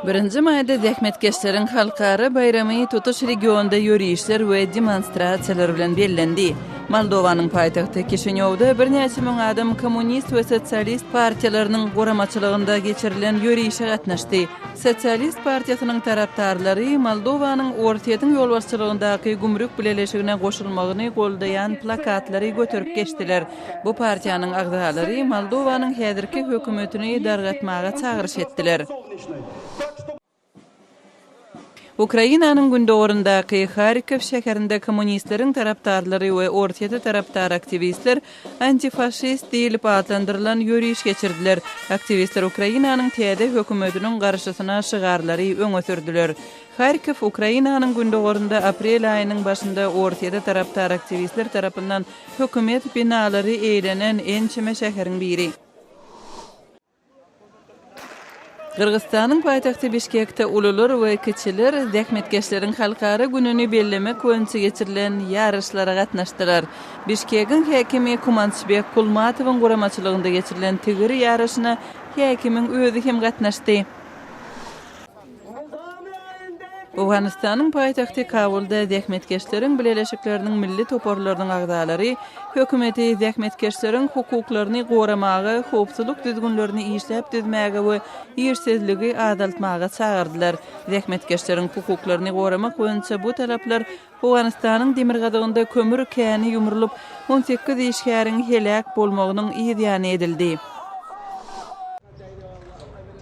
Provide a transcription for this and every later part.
1 mayda dähmetkeşleriň halkara bayramy tutuş regionda ýörüşler we demonstrasiýalar bilen bellendi. Moldowanyň paýtagty Kišiňowda bir näçe müň adam kommunist we sosialist partiýalarynyň goramaçylygynda geçirilen ýörüşe gatnaşdy. Sosialist partiýasynyň tarapdarlary Moldowanyň ortaýatyň ýolbaşçylygyndaky gümrük bileleşigine goşulmagyny goldaýan plakatlary götürüp geçdiler. Bu partiýanyň agdalary Moldowanyň häzirki hökümetini dargatmaga çagyryş etdiler. Ukrainanyň gündogorundaky Harkiv şäherinde kommunistleriň tarapdarlary we ortaýa tarapdar aktivistler antifaşist diýilip adlandyrylan ýörüş geçirdiler. Aktivistler Ukrainanyň täze hökümetiniň garşysyna şygarlary öňe sürdiler. Harkiv Ukrainanyň gündogorunda aprel aýynyň başynda ortaýa tarapdar aktivistler tarapyndan hökümet binalary eýlenen ençime şäheriň biri. Kırgızstanyň paýtagty Bişkekde ulular we kiçiler dähmetkeşleriň halkara gününi bellemek boýunça geçirilen ýarışlara gatnaşdylar. Bişkekiň häkimi Kumançbek Kulmatowyň goramaçylygynda geçirilen tigiri ýarışyna häkimiň özü hem gatnaşdy. Awganistanyň paýtagty Kabulda dähmetkeşleriň bileleşikleriniň milli toporlarynyň agdalary hökümeti dähmetkeşleriň hukuklaryny goramagy, howpsuzlyk düzgünlerini işläp düzmäge we ýersizligi adaltmaga çagyrdylar. Dähmetkeşleriň hukuklaryny goramak boýunça bu talaplar Awganistanyň demirgadygynda kömür käni ýumrulyp 18 işgäriň helak bolmagynyň ýa edildi.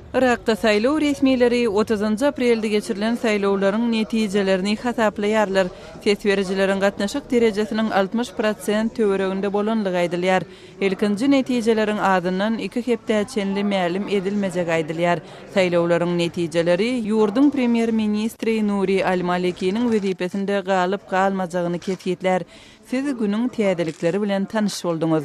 Irakda saýlaw resmiýetleri 30 aprelde geçirilen saýlawlaryň netijelerini hasaplaýarlar. Ses berejileriň gatnaşyk derejesiniň 60% töwereginde bolanlygy aýdylýar. Ilkinji netijelerin adyndan 2 hepdäçenli mälim edilmejek aýdylýar. Saýlawlaryň netijeleri ýurdun premier ministri Nuri Al-Malikiniň wezipesinde galyp galmajagyny kesgitler. Siz günüň täzelikleri bilen tanyş boldunuz.